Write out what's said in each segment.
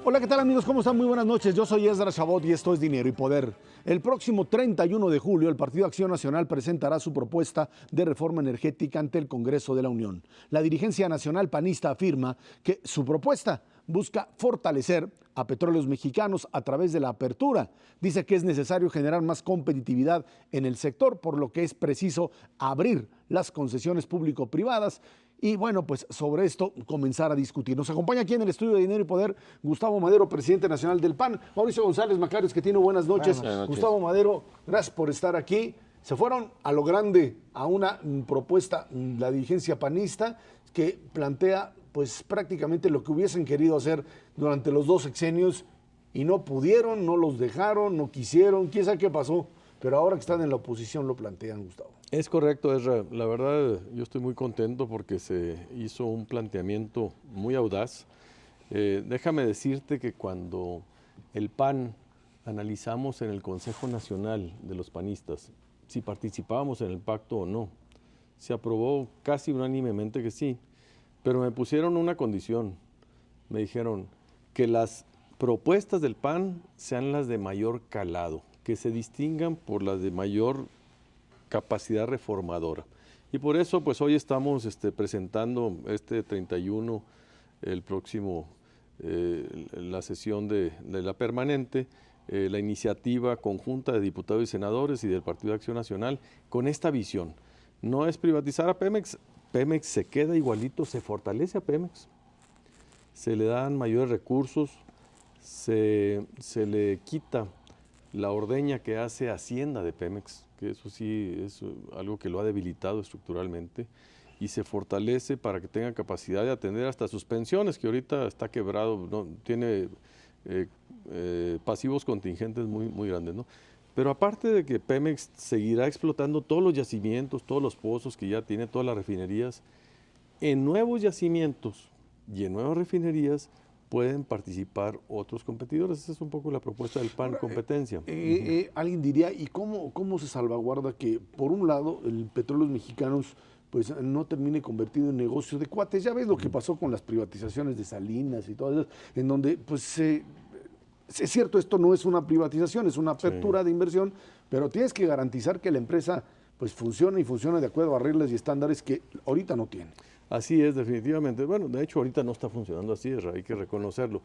Hola, ¿qué tal amigos? ¿Cómo están? Muy buenas noches. Yo soy Esdras Chabot y esto es Dinero y Poder. El próximo 31 de julio, el Partido Acción Nacional presentará su propuesta de reforma energética ante el Congreso de la Unión. La dirigencia nacional panista afirma que su propuesta busca fortalecer a Petróleos Mexicanos a través de la apertura. Dice que es necesario generar más competitividad en el sector, por lo que es preciso abrir las concesiones público-privadas. Y bueno, pues sobre esto comenzar a discutir. Nos acompaña aquí en el estudio de Dinero y Poder Gustavo Madero, presidente nacional del PAN. Mauricio González Macarios, que tiene buenas noches. Buenas noches. Gustavo Madero, gracias por estar aquí. Se fueron a lo grande a una propuesta, la dirigencia panista, que plantea pues prácticamente lo que hubiesen querido hacer durante los dos sexenios y no pudieron, no los dejaron, no quisieron, quién sabe qué pasó. Pero ahora que están en la oposición lo plantean, Gustavo. Es correcto, Ezra. La verdad, yo estoy muy contento porque se hizo un planteamiento muy audaz. Déjame decirte que cuando el PAN analizamos en el Consejo Nacional de los Panistas si participábamos en el pacto o no, se aprobó casi unánimemente que sí, pero me pusieron una condición. Me dijeron que las propuestas del PAN sean las de mayor calado, que se distingan por las de mayor capacidad reformadora. Y por eso, pues hoy estamos presentando este 31, el próximo, la sesión de la permanente, la iniciativa conjunta de diputados y senadores y del Partido de Acción Nacional con esta visión. No es privatizar a Pemex, Pemex se queda igualito, se fortalece a Pemex, se le dan mayores recursos, se le quita la ordeña que hace Hacienda de Pemex, que eso sí es algo que lo ha debilitado estructuralmente, y se fortalece para que tenga capacidad de atender hasta sus pensiones, que ahorita está quebrado, ¿no? Tiene pasivos contingentes muy grandes, ¿no? Pero aparte de que Pemex seguirá explotando todos los yacimientos, todos los pozos que ya tiene, todas las refinerías, en nuevos yacimientos y en nuevas refinerías pueden participar otros competidores. Esa es un poco la propuesta del PAN, competencia. Alguien diría, ¿y cómo se salvaguarda que, por un lado, el Petróleos Mexicanos pues no termine convertido en negocio de cuates? Ya ves lo que pasó con las privatizaciones de Salinas y todo eso, en donde pues es cierto, esto no es una privatización, es una apertura de inversión, pero tienes que garantizar que la empresa pues funcione y funcione de acuerdo a reglas y estándares que ahorita no tiene. Así es, definitivamente. Bueno, de hecho ahorita no está funcionando así, hay que reconocerlo.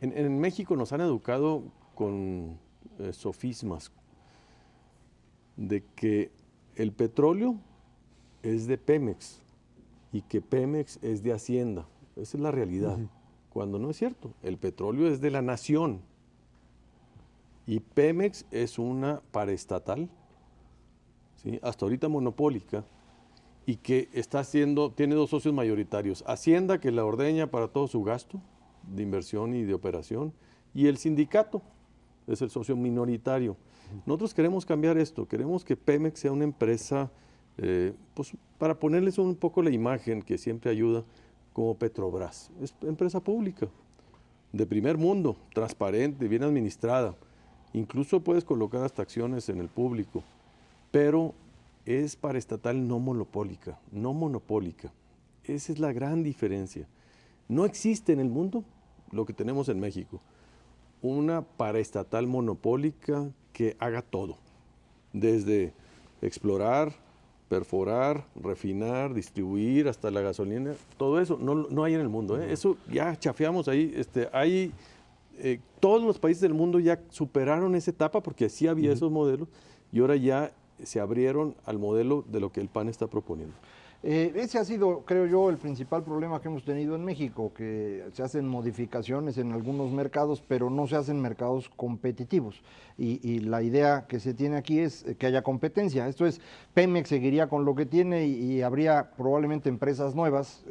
En México nos han educado con sofismas de que el petróleo es de Pemex y que Pemex es de Hacienda. Esa es la realidad. Cuando no es cierto, el petróleo es de la nación y Pemex es una paraestatal, ¿sí? Hasta ahorita monopólica, y que tiene dos socios mayoritarios, Hacienda, que la ordeña para todo su gasto de inversión y de operación, y el sindicato, es el socio minoritario. Nosotros queremos cambiar esto, queremos que Pemex sea una empresa, pues para ponerles un poco la imagen que siempre ayuda, como Petrobras, es empresa pública, de primer mundo, transparente, bien administrada, incluso puedes colocar hasta acciones en el público, pero es paraestatal no monopólica, no monopólica. Esa es la gran diferencia. No existe en el mundo lo que tenemos en México, una paraestatal monopólica que haga todo, desde explorar, perforar, refinar, distribuir, hasta la gasolina, todo eso no hay en el mundo, ¿eh? Eso ya chafeamos ahí, todos los países del mundo ya superaron esa etapa porque sí había esos modelos y ahora ya se abrieron al modelo de lo que el PAN está proponiendo. Ese ha sido, creo yo, el principal problema que hemos tenido en México, que se hacen modificaciones en algunos mercados, pero no se hacen mercados competitivos. Y la idea que se tiene aquí es que haya competencia. Esto es, Pemex seguiría con lo que tiene y habría probablemente empresas nuevas,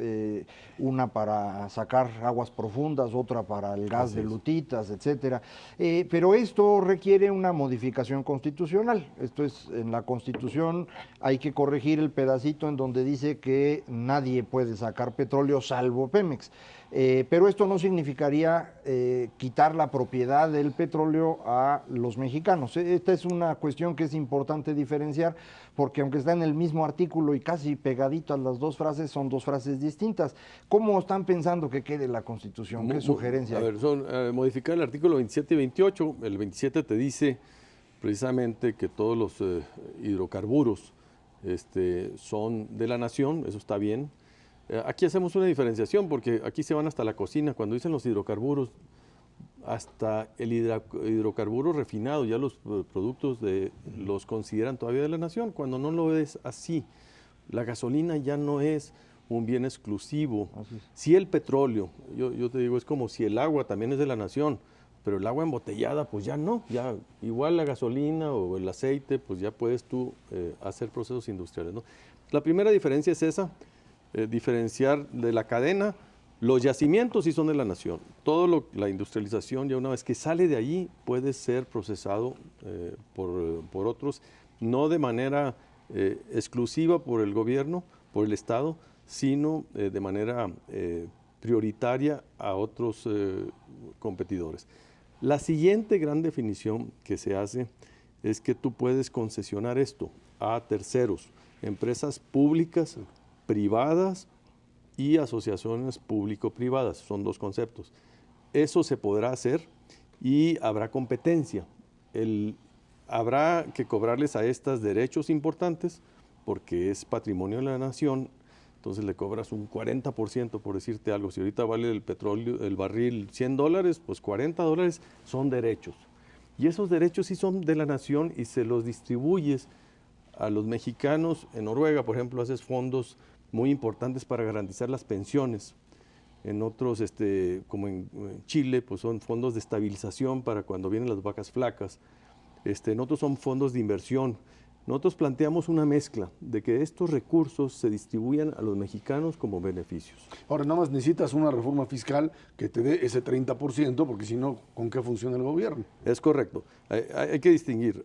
una para sacar aguas profundas, otra para el gas de lutitas, etcétera. Pero esto requiere una modificación constitucional. Esto es, en la Constitución hay que corregir el pedacito en donde dice dice que nadie puede sacar petróleo salvo Pemex. Pero esto no significaría quitar la propiedad del petróleo a los mexicanos. Esta es una cuestión que es importante diferenciar, porque aunque está en el mismo artículo y casi pegadito a las dos frases, son dos frases distintas. ¿Cómo están pensando que quede la Constitución? ¿Qué sugerencia A hay? ver, son modificar el artículo 27 y 28. El 27 te dice precisamente que todos los hidrocarburos son de la nación, eso está bien. Aquí hacemos una diferenciación porque aquí se van hasta la cocina. Cuando dicen los hidrocarburos, hasta el hidrocarburo refinado, ya los productos los consideran todavía de la nación, cuando no lo es así. La gasolina ya no es un bien exclusivo. Si el petróleo, yo te digo, es como si el agua también es de la nación, pero el agua embotellada, pues ya no, ya igual la gasolina o el aceite, pues ya puedes tú hacer procesos industriales, ¿no? La primera diferencia es esa, diferenciar de la cadena. Los yacimientos sí son de la nación. La industrialización, ya una vez que sale de allí, puede ser procesado por otros, no de manera exclusiva por el gobierno, por el Estado, sino de manera prioritaria a otros competidores. La siguiente gran definición que se hace es que tú puedes concesionar esto a terceros, empresas públicas, privadas y asociaciones público-privadas. Son dos conceptos. Eso se podrá hacer y habrá competencia. Habrá que cobrarles a estas derechos importantes porque es patrimonio de la nación. Entonces le cobras un 40%, por decirte algo. Si ahorita vale el petróleo, el barril $100, pues $40 son derechos. Y esos derechos sí son de la nación y se los distribuyes a los mexicanos. En Noruega, por ejemplo, haces fondos muy importantes para garantizar las pensiones. En otros, como en Chile, pues son fondos de estabilización para cuando vienen las vacas flacas. En otros son fondos de inversión. Nosotros planteamos una mezcla de que estos recursos se distribuyan a los mexicanos como beneficios. Ahora, nada más necesitas una reforma fiscal que te dé ese 30%, porque si no, ¿con qué funciona el gobierno? Es correcto. Hay que distinguir.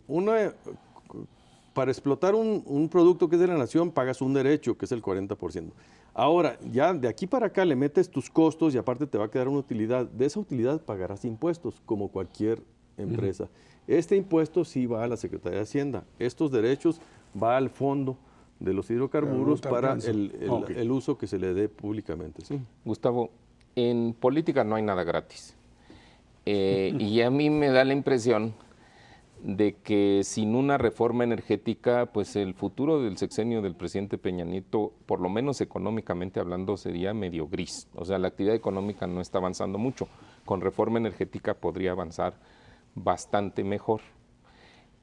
Para explotar un producto que es de la nación, pagas un derecho, que es el 40%. Ahora, ya de aquí para acá le metes tus costos y aparte te va a quedar una utilidad. De esa utilidad pagarás impuestos, como cualquier empresa. Este impuesto sí va a la Secretaría de Hacienda. Estos derechos va al fondo de los hidrocarburos para el uso que se le dé públicamente. ¿Sí? Gustavo, en política no hay nada gratis. Y a mí me da la impresión de que sin una reforma energética, pues el futuro del sexenio del presidente Peña Nieto, por lo menos económicamente hablando, sería medio gris. O sea, la actividad económica no está avanzando mucho. Con reforma energética podría avanzar bastante mejor.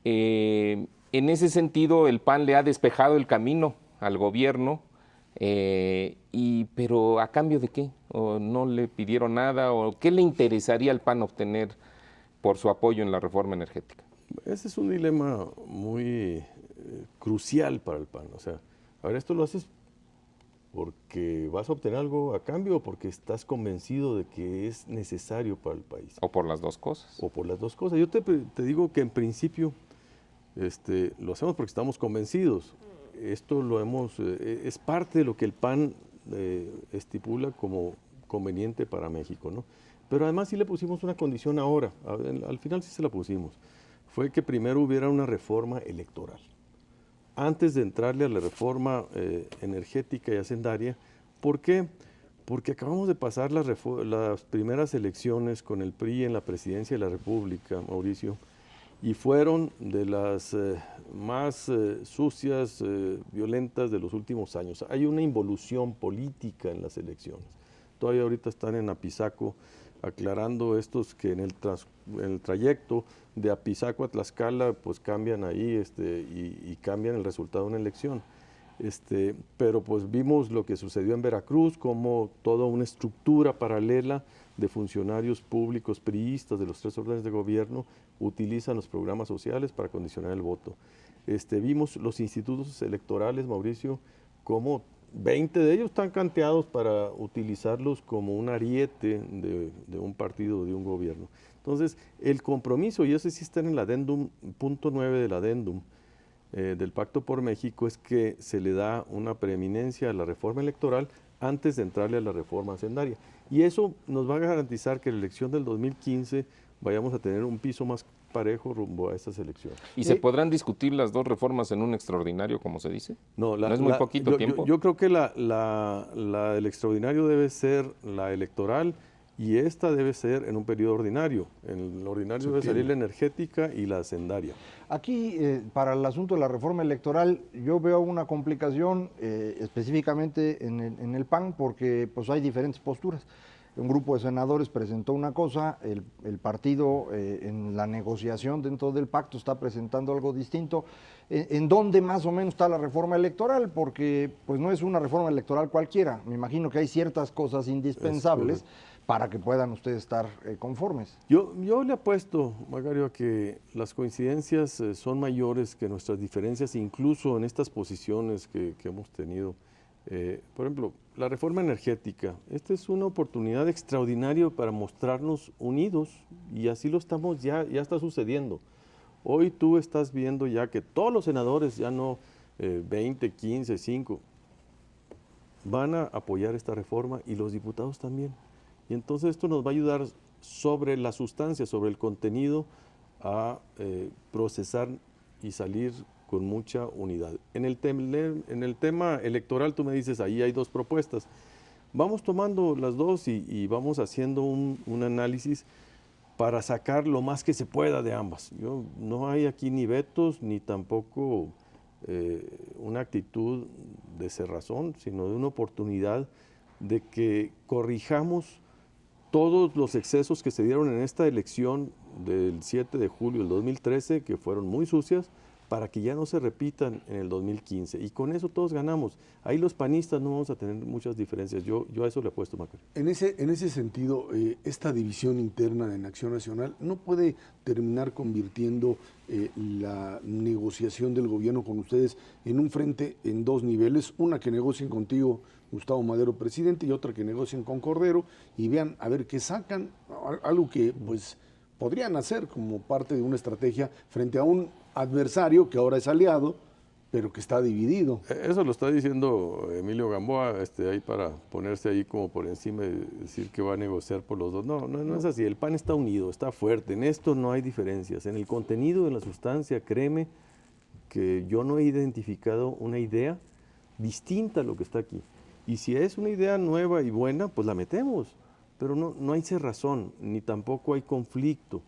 En ese sentido, el PAN le ha despejado el camino al gobierno, pero ¿a cambio de qué? ¿O no le pidieron nada? ¿O qué le interesaría al PAN obtener por su apoyo en la reforma energética? Ese es un dilema muy crucial para el PAN. O sea, a ver, ¿esto lo haces porque vas a obtener algo a cambio o porque estás convencido de que es necesario para el país? ¿O por las dos cosas? O por las dos cosas. Yo te digo que en principio lo hacemos porque estamos convencidos. Esto es parte de lo que el PAN estipula como conveniente para México, ¿no? Pero además sí le pusimos una condición ahora, al final sí se la pusimos. Fue que primero hubiera una reforma electoral. Antes de entrarle a la reforma energética y hacendaria. ¿Por qué? Porque acabamos de pasar las primeras elecciones con el PRI en la presidencia de la República, Mauricio, y fueron de las más sucias, violentas de los últimos años. Hay una involución política en las elecciones. Todavía ahorita están en Apizaco aclarando estos que en el trayecto de Apizaco a Tlaxcala pues cambian ahí y cambian el resultado de una elección. Pero pues vimos lo que sucedió en Veracruz, como toda una estructura paralela de funcionarios públicos priistas de los tres órdenes de gobierno utilizan los programas sociales para condicionar el voto. Vimos los institutos electorales, Mauricio, como 20 de ellos están canteados para utilizarlos como un ariete de un partido, de un gobierno. Entonces, el compromiso, y eso sí está en el adendum, punto 9 del adendum, del Pacto por México es que se le da una preeminencia a la reforma electoral antes de entrarle a la reforma hacendaria. Y eso nos va a garantizar que en la elección del 2015 vayamos a tener un piso más parejo rumbo a estas elecciones. ¿Y se podrán discutir las dos reformas en un extraordinario, como se dice? No, ¿No es muy poquito tiempo? Yo creo que el extraordinario debe ser la electoral y esta debe ser en un periodo ordinario. En el ordinario debe salir la energética y la hacendaria. Aquí, para el asunto de la reforma electoral, yo veo una complicación específicamente en el PAN, porque pues hay diferentes posturas. Un grupo de senadores presentó una cosa, el partido en la negociación dentro del pacto está presentando algo distinto. ¿En dónde más o menos está la reforma electoral? Porque pues no es una reforma electoral cualquiera. Me imagino que hay ciertas cosas indispensables para que puedan ustedes estar conformes. Yo le apuesto, Magario, a que las coincidencias son mayores que nuestras diferencias, incluso en estas posiciones que hemos tenido. Por ejemplo, la reforma energética. Esta es una oportunidad extraordinaria para mostrarnos unidos y así lo estamos, ya está sucediendo. Hoy tú estás viendo ya que todos los senadores, ya no 20, 15, 5, van a apoyar esta reforma y los diputados también. Y entonces esto nos va a ayudar sobre la sustancia, sobre el contenido, a procesar y salir con mucha unidad. En el tema electoral, tú me dices, ahí hay dos propuestas. Vamos tomando las dos y vamos haciendo un análisis para sacar lo más que se pueda de ambas. No hay aquí ni vetos, ni tampoco una actitud de cerrazón, sino de una oportunidad de que corrijamos todos los excesos que se dieron en esta elección del 7 de julio del 2013, que fueron muy sucias, para que ya no se repitan en el 2015. Y con eso todos ganamos. Ahí los panistas no vamos a tener muchas diferencias. Yo a eso le apuesto, Macario. En ese sentido, esta división interna en Acción Nacional no puede terminar convirtiendo la negociación del gobierno con ustedes en un frente en dos niveles, una que negocien contigo, Gustavo Madero, presidente, y otra que negocien con Cordero y vean a ver qué sacan, algo que pues podrían hacer como parte de una estrategia frente a un adversario que ahora es aliado, pero que está dividido. Eso lo está diciendo Emilio Gamboa, ahí para ponerse ahí como por encima y decir que va a negociar por los dos. No es así. El PAN está unido, está fuerte. En esto no hay diferencias. En el contenido, en la sustancia, créeme que yo no he identificado una idea distinta a lo que está aquí. Y si es una idea nueva y buena, pues la metemos. Pero no hay cerrazón, ni tampoco hay conflicto.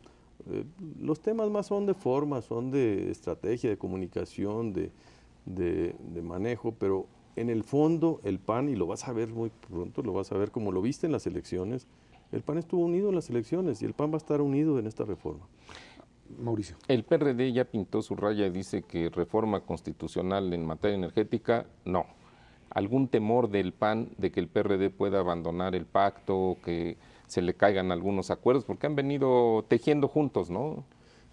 Los temas más son de forma, son de estrategia, de comunicación, de manejo, pero en el fondo el PAN, y lo vas a ver muy pronto, lo vas a ver como lo viste en las elecciones, el PAN estuvo unido en las elecciones y el PAN va a estar unido en esta reforma. Mauricio. El PRD ya pintó su raya y dice que reforma constitucional en materia energética, no. ¿Algún temor del PAN de que el PRD pueda abandonar el pacto, que se le caigan algunos acuerdos? Porque han venido tejiendo juntos, ¿no?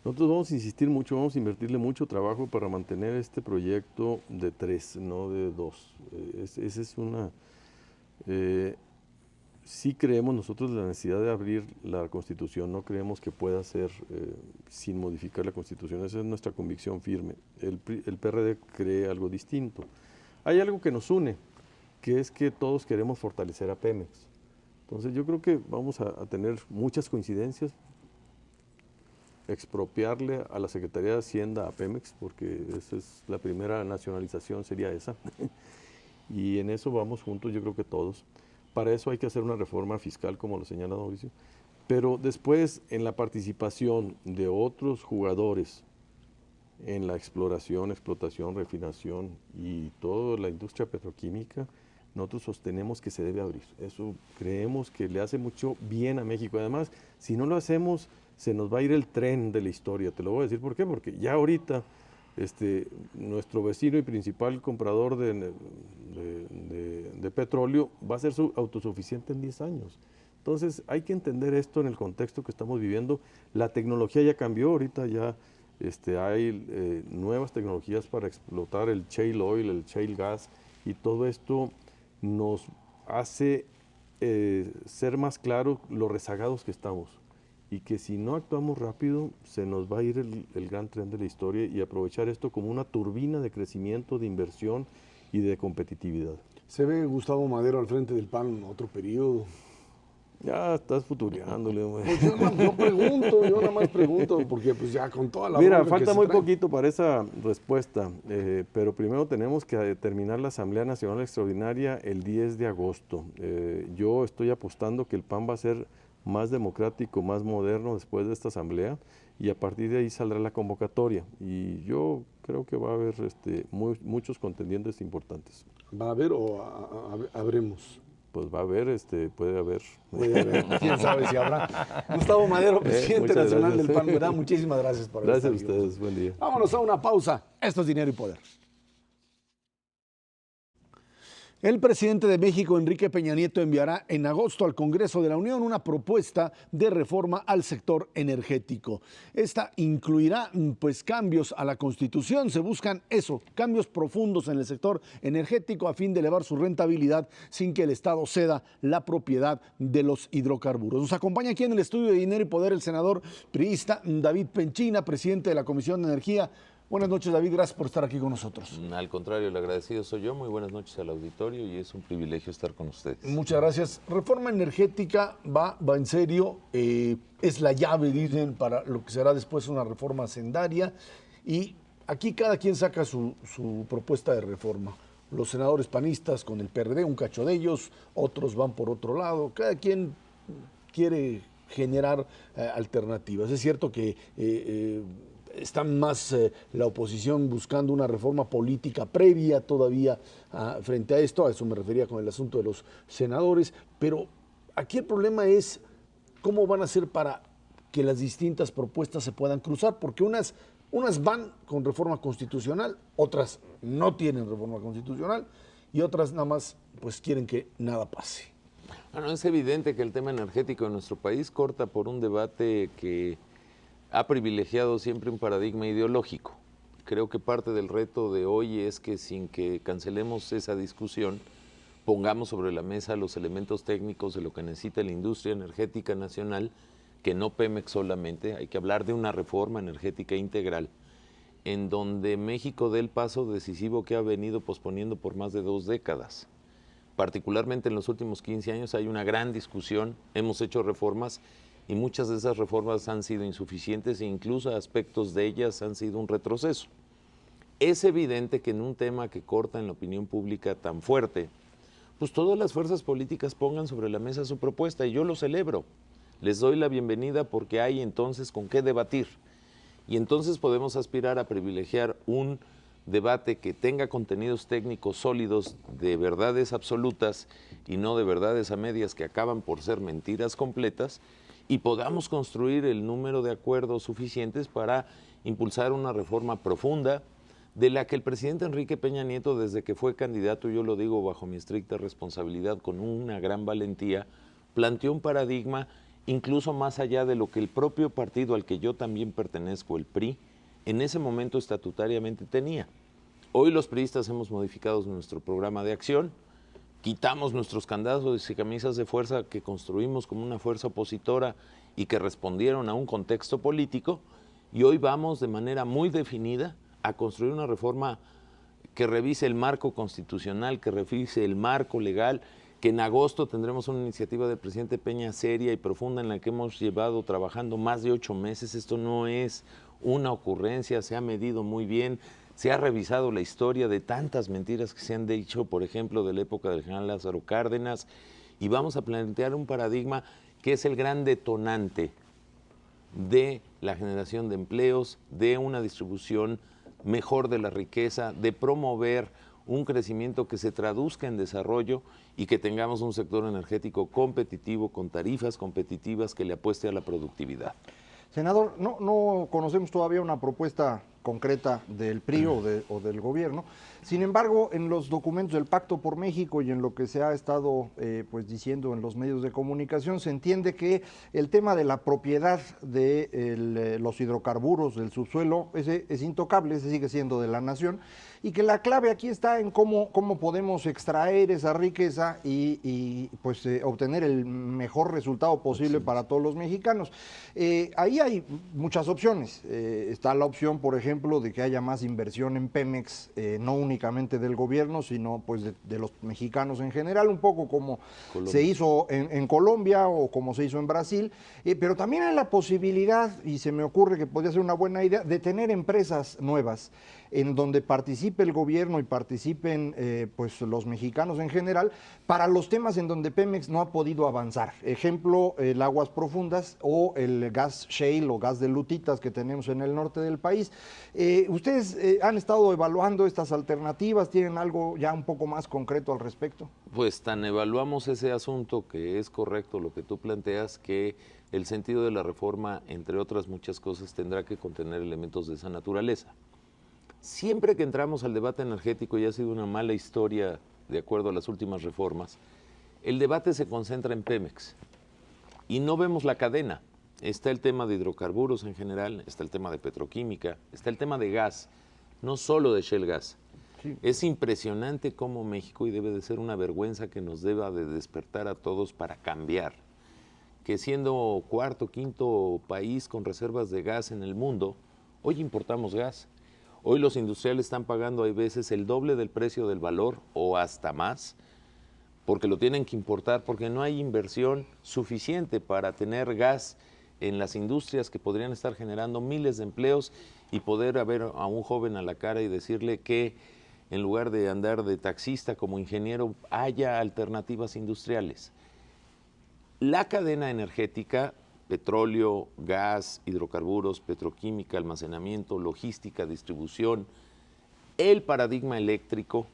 Nosotros vamos a insistir mucho, vamos a invertirle mucho trabajo para mantener este proyecto de 3, no de 2. Esa es una... sí creemos nosotros la necesidad de abrir la Constitución, no creemos que pueda ser sin modificar la Constitución, esa es nuestra convicción firme. El PRD cree algo distinto. Hay algo que nos une, que es que todos queremos fortalecer a Pemex. Entonces yo creo que vamos a tener muchas coincidencias, expropiarle a la Secretaría de Hacienda a Pemex, porque esa es la primera nacionalización, sería esa. Y en eso vamos juntos, yo creo que todos. Para eso hay que hacer una reforma fiscal, como lo señala Mauricio. Pero después, en la participación de otros jugadores, en la exploración, explotación, refinación y toda la industria petroquímica, nosotros sostenemos que se debe abrir. Eso creemos que le hace mucho bien a México. Además, si no lo hacemos, se nos va a ir el tren de la historia. Te lo voy a decir por qué, porque ya ahorita nuestro vecino y principal comprador de petróleo va a ser autosuficiente en 10 años. Entonces, hay que entender esto en el contexto que estamos viviendo. La tecnología ya cambió, ahorita ya hay nuevas tecnologías para explotar el shale oil, el shale gas, y todo esto nos hace ser más claros lo rezagados que estamos. y que si no actuamos rápido se nos va a ir el gran tren de la historia y aprovechar esto como una turbina de crecimiento, de inversión y de competitividad. ¿Se ve Gustavo Madero al frente del PAN en otro periodo? Ya estás futureándole, güey. Pues yo nada más pregunto, porque pues ya con toda la... Mira, bronca que falta se muy trae. poquito para esa respuesta, pero primero tenemos que terminar la Asamblea Nacional Extraordinaria el 10 de agosto. Yo estoy apostando que el PAN va a ser más democrático, más moderno después de esta asamblea, y a partir de ahí saldrá la convocatoria. Y yo creo que va a haber muchos contendientes importantes. ¿Va a haber o habremos? Pues va a haber, puede haber. Puede haber, quién sabe si habrá. Gustavo Madero, presidente muchas nacional gracias. del PAN, ¿verdad? Muchísimas gracias por Gracias a estar aquí. ustedes, buen día. Vámonos a una pausa. Esto es Dinero y Poder. El presidente de México, Enrique Peña Nieto, enviará en agosto al Congreso de la Unión una propuesta de reforma al sector energético. Esta incluirá pues cambios a la Constitución. Se buscan cambios profundos en el sector energético a fin de elevar su rentabilidad sin que el Estado ceda la propiedad de los hidrocarburos. Nos acompaña aquí en el estudio de Dinero y Poder el senador priista David Penchina, presidente de la Comisión de Energía. Buenas noches, David, gracias por estar aquí con nosotros. Al contrario, el agradecido soy yo. Muy buenas noches al auditorio y es un privilegio estar con ustedes. Muchas gracias. Reforma energética va en serio, es la llave, dicen, para lo que será después una reforma hacendaria, y aquí cada quien saca su propuesta de reforma. Los senadores panistas con el PRD, un cacho de ellos, otros van por otro lado, cada quien quiere generar alternativas. Es cierto que está más la oposición buscando una reforma política previa todavía frente a esto, a eso me refería con el asunto de los senadores, pero aquí el problema es cómo van a hacer para que las distintas propuestas se puedan cruzar, porque unas van con reforma constitucional, otras no tienen reforma constitucional y otras nada más pues quieren que nada pase. Bueno, es evidente que el tema energético de nuestro país corta por un debate que ha privilegiado siempre un paradigma ideológico. Creo que parte del reto de hoy es que sin que cancelemos esa discusión, pongamos sobre la mesa los elementos técnicos de lo que necesita la industria energética nacional, que no Pemex solamente. Hay que hablar de una reforma energética integral, en donde México dé el paso decisivo que ha venido posponiendo por más de 2 décadas. Particularmente en los últimos 15 años hay una gran discusión, hemos hecho reformas y muchas de esas reformas han sido insuficientes e incluso aspectos de ellas han sido un retroceso. Es evidente que en un tema que corta en la opinión pública tan fuerte, pues todas las fuerzas políticas pongan sobre la mesa su propuesta y yo lo celebro. Les doy la bienvenida porque hay entonces con qué debatir y entonces podemos aspirar a privilegiar un debate que tenga contenidos técnicos sólidos de verdades absolutas y no de verdades a medias que acaban por ser mentiras completas, y podamos construir el número de acuerdos suficientes para impulsar una reforma profunda de la que el presidente Enrique Peña Nieto, desde que fue candidato, yo lo digo bajo mi estricta responsabilidad, con una gran valentía, planteó un paradigma incluso más allá de lo que el propio partido al que yo también pertenezco, el PRI, en ese momento estatutariamente tenía. Hoy los priistas hemos modificado nuestro programa de acción, quitamos nuestros candados y camisas de fuerza que construimos como una fuerza opositora y que respondieron a un contexto político, y hoy vamos de manera muy definida a construir una reforma que revise el marco constitucional, que revise el marco legal, que en agosto tendremos una iniciativa del presidente Peña seria y profunda en la que hemos llevado trabajando más de 8 meses. Esto no es una ocurrencia, se ha medido muy bien. Se ha revisado la historia de tantas mentiras que se han dicho, por ejemplo, de la época del general Lázaro Cárdenas, y vamos a plantear un paradigma que es el gran detonante de la generación de empleos, de una distribución mejor de la riqueza, de promover un crecimiento que se traduzca en desarrollo y que tengamos un sector energético competitivo, con tarifas competitivas que le apueste a la productividad. Senador, no conocemos todavía una propuesta concreta del PRI o del gobierno. Sin embargo, en los documentos del Pacto por México y en lo que se ha estado pues diciendo en los medios de comunicación, se entiende que el tema de la propiedad de los hidrocarburos del subsuelo es intocable, ese sigue siendo de la nación, y que la clave aquí está en cómo podemos extraer esa riqueza y pues obtener el mejor resultado posible para todos los mexicanos. Ahí hay muchas opciones. Está la opción, por ejemplo, de que haya más inversión en Pemex, no únicamente del gobierno, sino pues de los mexicanos en general, un poco como se hizo en Colombia o como se hizo en Brasil, pero también hay la posibilidad, y se me ocurre que podría ser una buena idea, de tener empresas nuevas en donde participe el gobierno y participen pues los mexicanos en general para los temas en donde Pemex no ha podido avanzar. Ejemplo, el aguas profundas o el gas shale o gas de lutitas que tenemos en el norte del país. ¿Ustedes han estado evaluando estas alternativas? ¿Tienen algo ya un poco más concreto al respecto? Pues tan evaluamos ese asunto, que es correcto lo que tú planteas, que el sentido de la reforma, entre otras muchas cosas, tendrá que contener elementos de esa naturaleza. Siempre que entramos al debate energético, y ha sido una mala historia de acuerdo a las últimas reformas, el debate se concentra en Pemex y no vemos la cadena. Está el tema de hidrocarburos en general, está el tema de petroquímica, está el tema de gas, no solo de shale gas. Sí. Es impresionante cómo México, y debe de ser una vergüenza que nos deba de despertar a todos para cambiar, que siendo cuarto, quinto país con reservas de gas en el mundo, hoy importamos gas. Hoy los industriales están pagando, hay veces, el doble del precio del valor o hasta más, porque lo tienen que importar, porque no hay inversión suficiente para tener gas en las industrias que podrían estar generando miles de empleos y poder ver a un joven a la cara y decirle que en lugar de andar de taxista como ingeniero, haya alternativas industriales. La cadena energética, petróleo, gas, hidrocarburos, petroquímica, almacenamiento, logística, distribución, el paradigma eléctrico,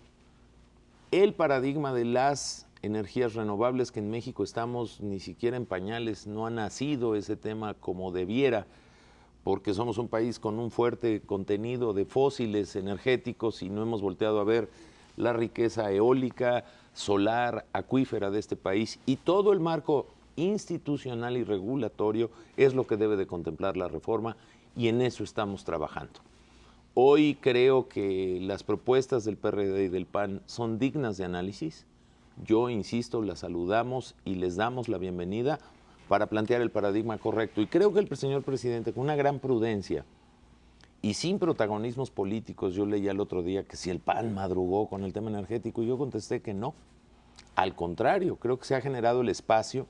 el paradigma de las energías renovables, que en México estamos ni siquiera en pañales, no ha nacido ese tema como debiera, porque somos un país con un fuerte contenido de fósiles energéticos y no hemos volteado a ver la riqueza eólica, solar, acuífera de este país, y todo el marco institucional y regulatorio es lo que debe de contemplar la reforma, y en eso estamos trabajando. Hoy creo que las propuestas del PRD y del PAN son dignas de análisis. Yo insisto, las saludamos y les damos la bienvenida para plantear el paradigma correcto. Y creo que el señor presidente, con una gran prudencia y sin protagonismos políticos, yo leía el otro día que si el PAN madrugó con el tema energético, y yo contesté que no. Al contrario, creo que se ha generado el espacio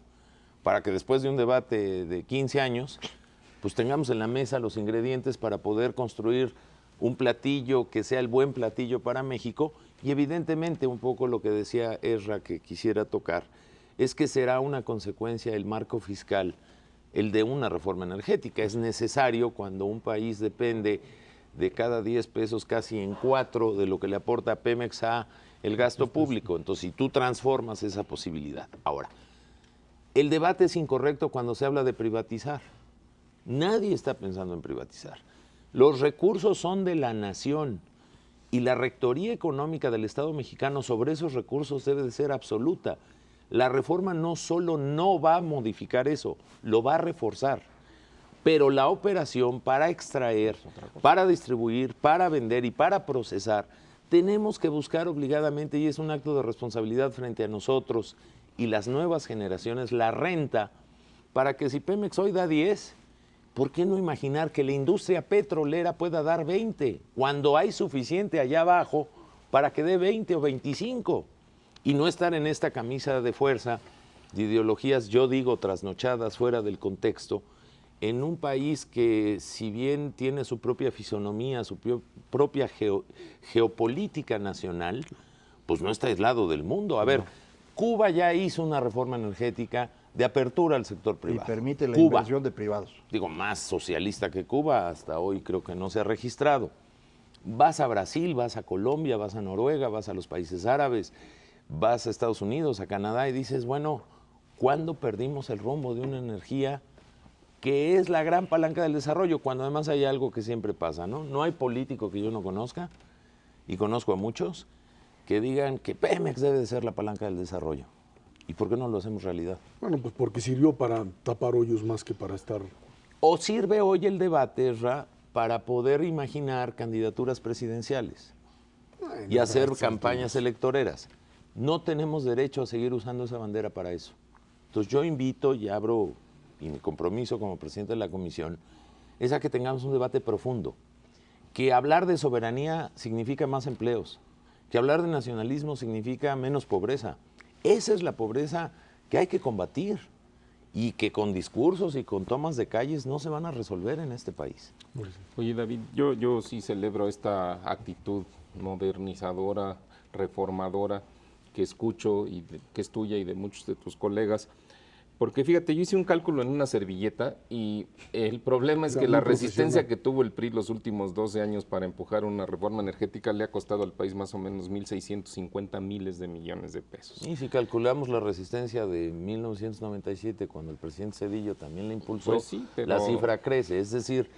para que después de un debate de 15 años, pues tengamos en la mesa los ingredientes para poder construir un platillo que sea el buen platillo para México. Y evidentemente, un poco lo que decía Ezra que quisiera tocar, es que será una consecuencia el marco fiscal, el de una reforma energética. Es necesario cuando un país depende de cada 10 pesos casi en 4 de lo que le aporta Pemex a el gasto público. Entonces, si tú transformas esa posibilidad. Ahora, el debate es incorrecto cuando se habla de privatizar. Nadie está pensando en privatizar. Los recursos son de la nación y la rectoría económica del Estado mexicano sobre esos recursos debe de ser absoluta. La reforma no solo no va a modificar eso, lo va a reforzar. Pero la operación para extraer, para distribuir, para vender y para procesar, tenemos que buscar obligadamente, y es un acto de responsabilidad frente a nosotros y las nuevas generaciones, la renta, para que si Pemex hoy da 10, ¿por qué no imaginar que la industria petrolera pueda dar 20, cuando hay suficiente allá abajo para que dé 20 o 25? Y no estar en esta camisa de fuerza de ideologías, yo digo, trasnochadas, fuera del contexto, en un país que, si bien tiene su propia fisonomía, su propia geopolítica nacional, pues no está aislado del mundo. A ver, Cuba ya hizo una reforma energética de apertura al sector privado. Y permite la inversión de privados. Digo, más socialista que Cuba, hasta hoy creo que no se ha registrado. Vas a Brasil, vas a Colombia, vas a Noruega, vas a los países árabes, vas a Estados Unidos, a Canadá, y dices, bueno, ¿cuándo perdimos el rumbo de una energía que es la gran palanca del desarrollo? Cuando además hay algo que siempre pasa, ¿no? No hay político que yo no conozca, y conozco a muchos, que digan que Pemex debe de ser la palanca del desarrollo. ¿Y por qué no lo hacemos realidad? Bueno, pues porque sirvió para tapar hoyos más que para estar... ¿O sirve hoy el debate, Ra, para poder imaginar candidaturas presidenciales? y hacer campañas electoreras. No tenemos derecho a seguir usando esa bandera para eso. Entonces yo invito y abro, y mi compromiso como presidente de la comisión, es a que tengamos un debate profundo. Que hablar de soberanía significa más empleos, que hablar de nacionalismo significa menos pobreza. Esa es la pobreza que hay que combatir y que con discursos y con tomas de calles no se van a resolver en este país. Oye, David, yo sí celebro esta actitud modernizadora, reformadora, que escucho y que es tuya y de muchos de tus colegas. Porque fíjate, yo hice un cálculo en una servilleta y el problema es que la resistencia que tuvo el PRI los últimos 12 años para empujar una reforma energética le ha costado al país más o menos 1.650 miles de millones de pesos. Y si calculamos la resistencia de 1997, cuando el presidente Zedillo también la impulsó, Pues sí, pero... la cifra crece. Es decir,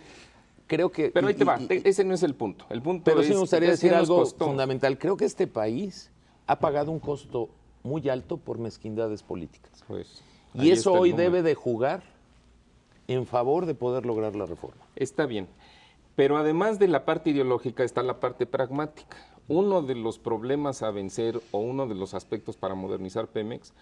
creo que... Pero ahí te va, ese no es el punto. El punto pero es... sí me gustaría es que decir nos algo costó. fundamental. Creo que este país ha pagado un costo muy alto por mezquindades políticas. Pues, Y ahí eso está el hoy número. debe de jugar en favor de poder lograr la reforma. Está bien, pero además de la parte ideológica está la parte pragmática. Uno de los problemas a vencer o uno de los aspectos para modernizar Pemex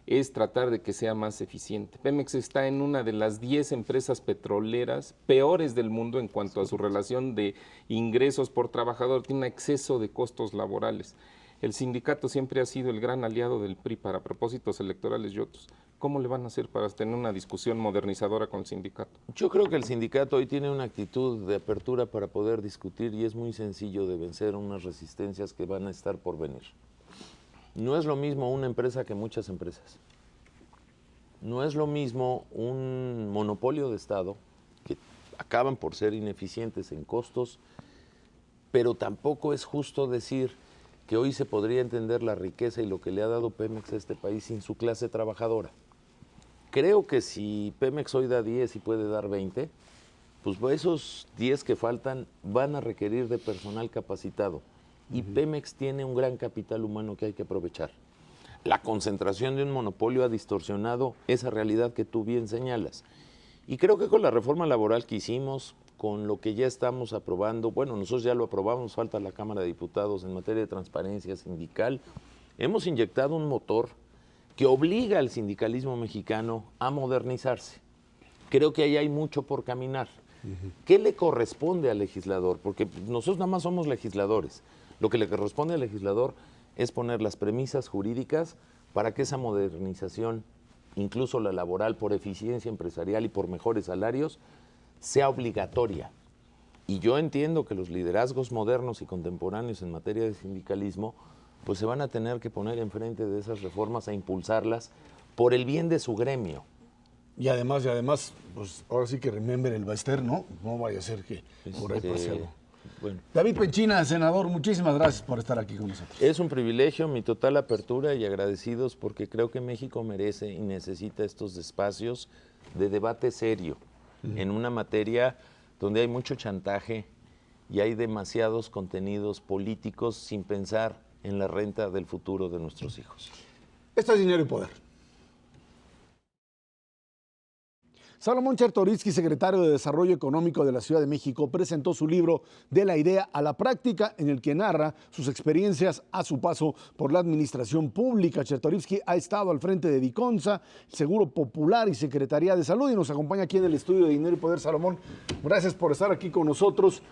es tratar de que sea más eficiente. Pemex está en una de las 10 empresas petroleras peores del mundo en cuanto a su relación de ingresos por trabajador, tiene un exceso de costos laborales. El sindicato siempre ha sido el gran aliado del PRI para propósitos electorales y otros. ¿Cómo le van a hacer para tener una discusión modernizadora con el sindicato? Yo creo que el sindicato hoy tiene una actitud de apertura para poder discutir y es muy sencillo de vencer unas resistencias que van a estar por venir. No es lo mismo una empresa que muchas empresas. No es lo mismo un monopolio de Estado, que acaban por ser ineficientes en costos, pero tampoco es justo decir que hoy se podría entender la riqueza y lo que le ha dado Pemex a este país sin su clase trabajadora. Creo que si Pemex hoy da 10 y puede dar 20, pues esos 10 que faltan van a requerir de personal capacitado. Y Pemex tiene un gran capital humano que hay que aprovechar. La concentración de un monopolio ha distorsionado esa realidad que tú bien señalas. Y creo que con la reforma laboral que hicimos, con lo que ya estamos aprobando, bueno, nosotros ya lo aprobamos, falta la Cámara de Diputados en materia de transparencia sindical, hemos inyectado un motor que obliga al sindicalismo mexicano a modernizarse. Creo que ahí hay mucho por caminar. ¿Qué le corresponde al legislador? Porque nosotros nada más somos legisladores. Lo que le corresponde al legislador es poner las premisas jurídicas para que esa modernización, incluso la laboral, por eficiencia empresarial y por mejores salarios, sea obligatoria. Y yo entiendo que los liderazgos modernos y contemporáneos en materia de sindicalismo pues se van a tener que poner enfrente de esas reformas a impulsarlas por el bien de su gremio. Y además, pues ahora sí que remember el Baester, ¿no? No vaya a ser que por ahí pase algo. Bueno, David Penchina, senador, muchísimas gracias por estar aquí con nosotros. es un privilegio, mi total apertura y agradecidos porque creo que México merece y necesita estos espacios de debate serio en una materia donde hay mucho chantaje y hay demasiados contenidos políticos sin pensar en la renta del futuro de nuestros hijos. Esto es Dinero y Poder. Salomón Chertorivsky, secretario de Desarrollo Económico de la Ciudad de México, presentó su libro De la idea a la práctica, en el que narra sus experiencias a su paso por la administración pública. Chertorivsky ha estado al frente de Diconsa, Seguro Popular y Secretaría de Salud y nos acompaña aquí en el estudio de Dinero y Poder. Salomón, gracias por estar aquí con nosotros.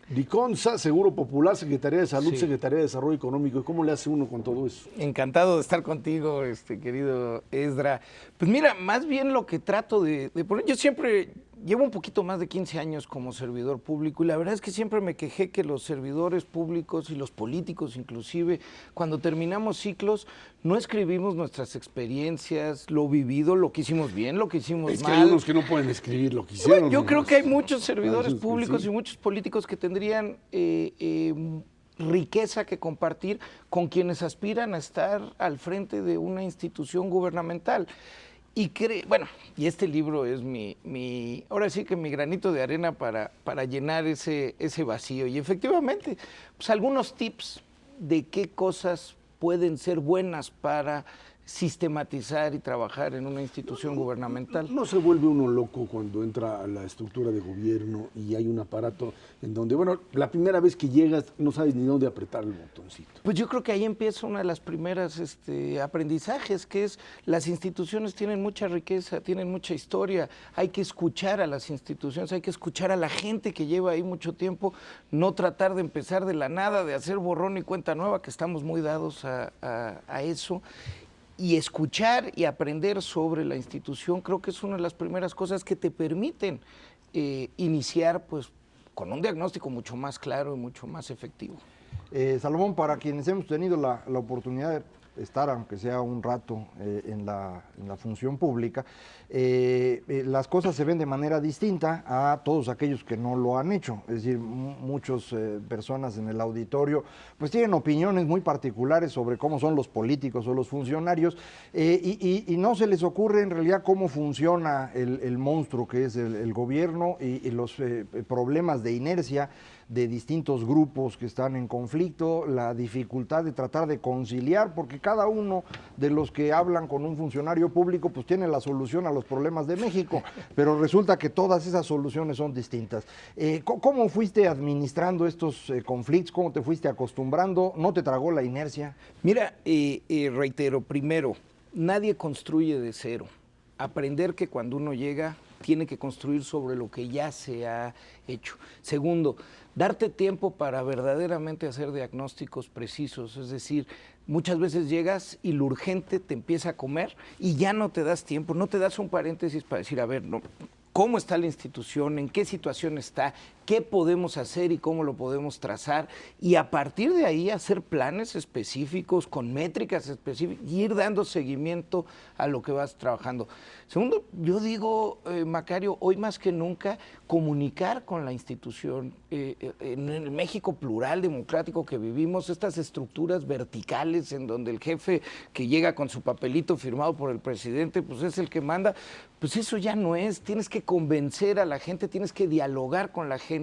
Diconsa, Seguro Popular, Secretaría de Salud, Sí. Secretaría de Desarrollo Económico. ¿Cómo le hace uno con todo eso? Encantado de estar contigo, querido Esdra. Pues mira, más bien lo que trato de poner, yo siempre llevo un poquito más de 15 años como servidor público y la verdad es que siempre me quejé que los servidores públicos y los políticos inclusive, cuando terminamos ciclos, no escribimos nuestras experiencias, lo vivido, lo que hicimos bien, lo que hicimos Es que mal. hay unos que no pueden escribir lo que hicieron. Bueno, yo ¿no? creo que hay muchos servidores Eso es que públicos sí. y muchos políticos que tendrían riqueza que compartir con quienes aspiran a estar al frente de una institución gubernamental. Y y este libro es ahora sí que mi granito de arena para llenar ese vacío. Y efectivamente, pues algunos tips de qué cosas pueden ser buenas para sistematizar y trabajar en una institución gubernamental. ¿No se vuelve uno loco cuando entra a la estructura de gobierno y hay un aparato en donde, bueno, la primera vez que llegas no sabes ni dónde apretar el botoncito? Pues yo creo que ahí empieza una de las primeras aprendizajes, que es las instituciones tienen mucha riqueza, tienen mucha historia, hay que escuchar a las instituciones, hay que escuchar a la gente que lleva ahí mucho tiempo, no tratar de empezar de la nada, de hacer borrón y cuenta nueva, que estamos muy dados a eso. Y escuchar y aprender sobre la institución creo que es una de las primeras cosas que te permiten iniciar pues con un diagnóstico mucho más claro y mucho más efectivo. Salomón, para quienes hemos tenido la oportunidad de estar, aunque sea un rato, en la función pública, las cosas se ven de manera distinta a todos aquellos que no lo han hecho. Es decir, muchas personas en el auditorio pues tienen opiniones muy particulares sobre cómo son los políticos o los funcionarios y no se les ocurre en realidad cómo funciona el monstruo que es el gobierno y los problemas de inercia de distintos grupos que están en conflicto, la dificultad de tratar de conciliar, porque cada uno de los que hablan con un funcionario público pues tiene la solución a los problemas de México, pero resulta que todas esas soluciones son distintas. ¿Cómo fuiste administrando estos conflictos? ¿Cómo te fuiste acostumbrando? ¿No te tragó la inercia? Mira, reitero, primero, nadie construye de cero. Aprender que cuando uno llega tiene que construir sobre lo que ya se ha hecho. Segundo, darte tiempo para verdaderamente hacer diagnósticos precisos, es decir, muchas veces llegas y lo urgente te empieza a comer y ya no te das tiempo, no te das un paréntesis para decir, a ver, no, ¿cómo está la institución? ¿En qué situación está? ¿Qué podemos hacer y cómo lo podemos trazar? Y a partir de ahí hacer planes específicos, con métricas específicas, y ir dando seguimiento a lo que vas trabajando. Segundo, yo digo, Macario, hoy más que nunca, comunicar con la institución. En el México plural, democrático que vivimos, estas estructuras verticales en donde el jefe que llega con su papelito firmado por el presidente, pues es el que manda, pues eso ya no es. Tienes que convencer a la gente, tienes que dialogar con la gente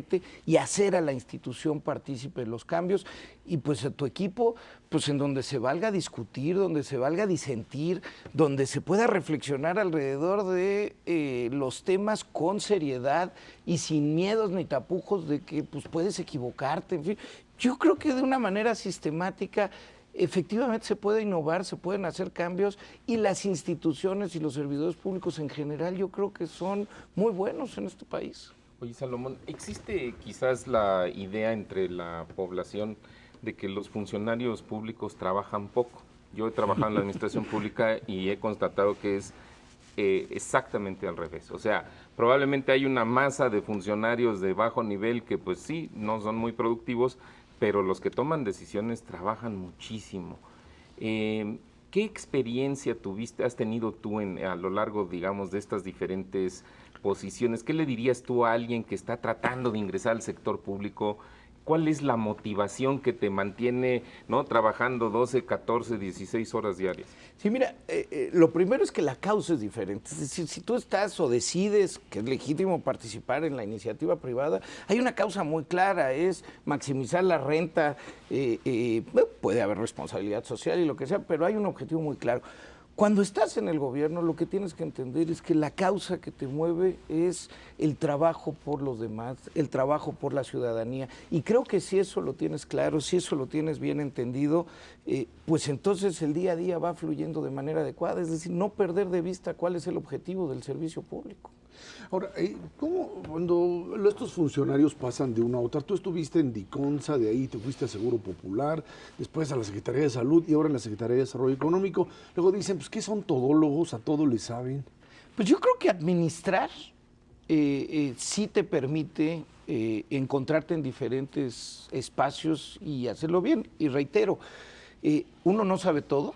y hacer a la institución partícipe de los cambios y pues a tu equipo, pues en donde se valga discutir, donde se valga disentir, donde se pueda reflexionar alrededor de los temas con seriedad y sin miedos ni tapujos de que pues puedes equivocarte, en fin. Yo creo que de una manera sistemática efectivamente se puede innovar, se pueden hacer cambios y las instituciones y los servidores públicos en general yo creo que son muy buenos en este país. Oye, Salomón, ¿existe quizás la idea entre la población de que los funcionarios públicos trabajan poco? Yo he trabajado en la administración pública y he constatado que es exactamente al revés. O sea, probablemente hay una masa de funcionarios de bajo nivel que pues sí, no son muy productivos, pero los que toman decisiones trabajan muchísimo. ¿Qué experiencia has tenido tú a lo largo, digamos, de estas diferentes posiciones? ¿Qué le dirías tú a alguien que está tratando de ingresar al sector público? ¿Cuál es la motivación que te mantiene, ¿no?, trabajando 12, 14, 16 horas diarias? Sí, mira, lo primero es que la causa es diferente. Es decir, si tú estás o decides que es legítimo participar en la iniciativa privada, hay una causa muy clara, es maximizar la renta, puede haber responsabilidad social y lo que sea, pero hay un objetivo muy claro. Cuando estás en el gobierno, lo que tienes que entender es que la causa que te mueve es el trabajo por los demás, el trabajo por la ciudadanía. Y creo que si eso lo tienes claro, si eso lo tienes bien entendido, pues entonces el día a día va fluyendo de manera adecuada. Es decir, no perder de vista cuál es el objetivo del servicio público. Ahora, ¿cómo cuando estos funcionarios pasan de una a otra? Tú estuviste en Diconsa, de ahí te fuiste a Seguro Popular, después a la Secretaría de Salud y ahora en la Secretaría de Desarrollo Económico. Luego dicen, pues, ¿qué son todólogos? A todo le saben. Pues yo creo que administrar sí te permite encontrarte en diferentes espacios y hacerlo bien. Y reitero, uno no sabe todo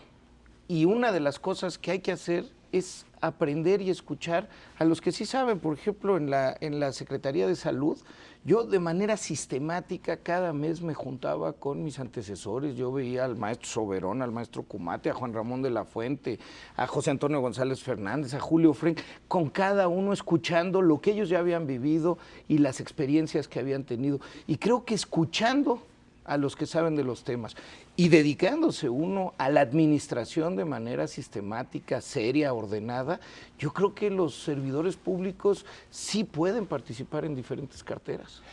y una de las cosas que hay que hacer es aprender y escuchar a los que sí saben. Por ejemplo, en la Secretaría de Salud, yo de manera sistemática cada mes me juntaba con mis antecesores. Yo veía al maestro Soberón, al maestro Cumate, a Juan Ramón de la Fuente, a José Antonio González Fernández, a Julio Frenk, con cada uno escuchando lo que ellos ya habían vivido y las experiencias que habían tenido. Y creo que escuchando a los que saben de los temas y dedicándose uno a la administración de manera sistemática, seria, ordenada, yo creo que los servidores públicos sí pueden participar en diferentes carteras.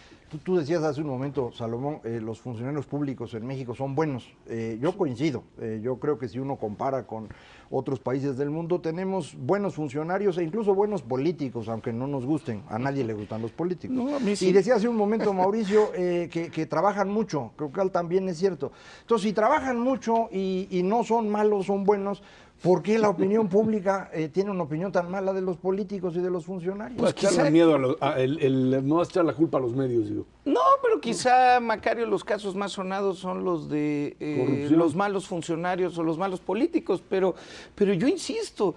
Tú decías hace un momento, Salomón, los funcionarios públicos en México son buenos. Yo coincido. Yo creo que si uno compara con otros países del mundo, tenemos buenos funcionarios e incluso buenos políticos, aunque no nos gusten. A nadie le gustan los políticos. No, a mí sí. Y decía hace un momento, Mauricio, que trabajan mucho. Creo que también es cierto. Entonces, si trabajan mucho y no son malos, son buenos, ¿por qué la opinión pública tiene una opinión tan mala de los políticos y de los funcionarios? Pues echarle miedo no echar la culpa a los medios, digo. No, pero quizá, Macario, los casos más sonados son los de los malos funcionarios o los malos políticos, pero yo insisto,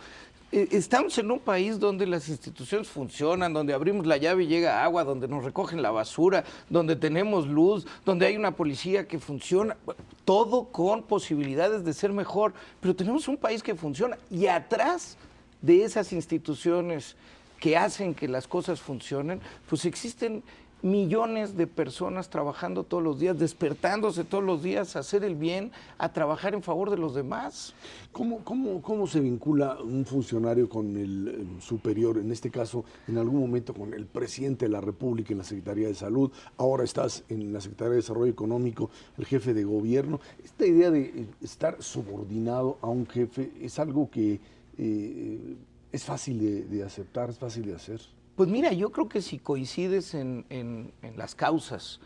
estamos en un país donde las instituciones funcionan, donde abrimos la llave y llega agua, donde nos recogen la basura, donde tenemos luz, donde hay una policía que funciona, todo con posibilidades de ser mejor, pero tenemos un país que funciona y atrás de esas instituciones que hacen que las cosas funcionen, pues existen millones de personas trabajando todos los días, despertándose todos los días a hacer el bien, a trabajar en favor de los demás. ¿Cómo se vincula un funcionario con el superior? En este caso, en algún momento con el presidente de la República en la Secretaría de Salud, ahora estás en la Secretaría de Desarrollo Económico, el jefe de gobierno. Esta idea de estar subordinado a un jefe es algo que es fácil de aceptar, es fácil de hacer. Pues mira, yo creo que si coincides en las causas,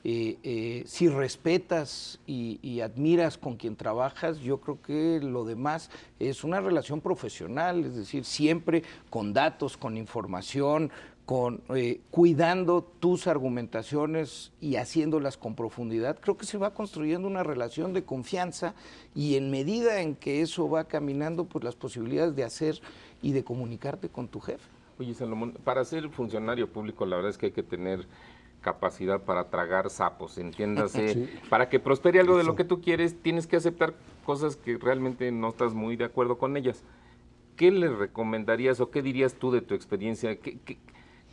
si respetas y admiras con quien trabajas, yo creo que lo demás es una relación profesional, es decir, siempre con datos, con información, cuidando tus argumentaciones y haciéndolas con profundidad. Creo que se va construyendo una relación de confianza y en medida en que eso va caminando, pues las posibilidades de hacer y de comunicarte con tu jefe. Oye, Salomón, para ser funcionario público la verdad es que hay que tener capacidad para tragar sapos, entiéndase. Sí. Para que prospere algo de lo que tú quieres, tienes que aceptar cosas que realmente no estás muy de acuerdo con ellas. ¿Qué le recomendarías o qué dirías tú de tu experiencia?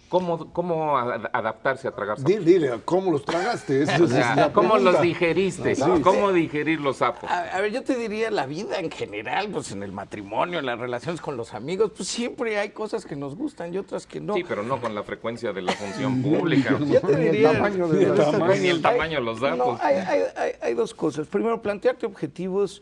¿Cómo adaptarse a tragar sapos? Dile, ¿cómo los tragaste? O sea, ¿cómo los digeriste? No, sí. ¿Cómo digerir los sapos? A ver, yo te diría la vida en general, pues en el matrimonio, en las relaciones con los amigos, pues siempre hay cosas que nos gustan y otras que no. Sí, pero no con la frecuencia de la función pública. Yo te diría, ni el tamaño de los sapos. No, hay dos cosas. Primero, plantearte objetivos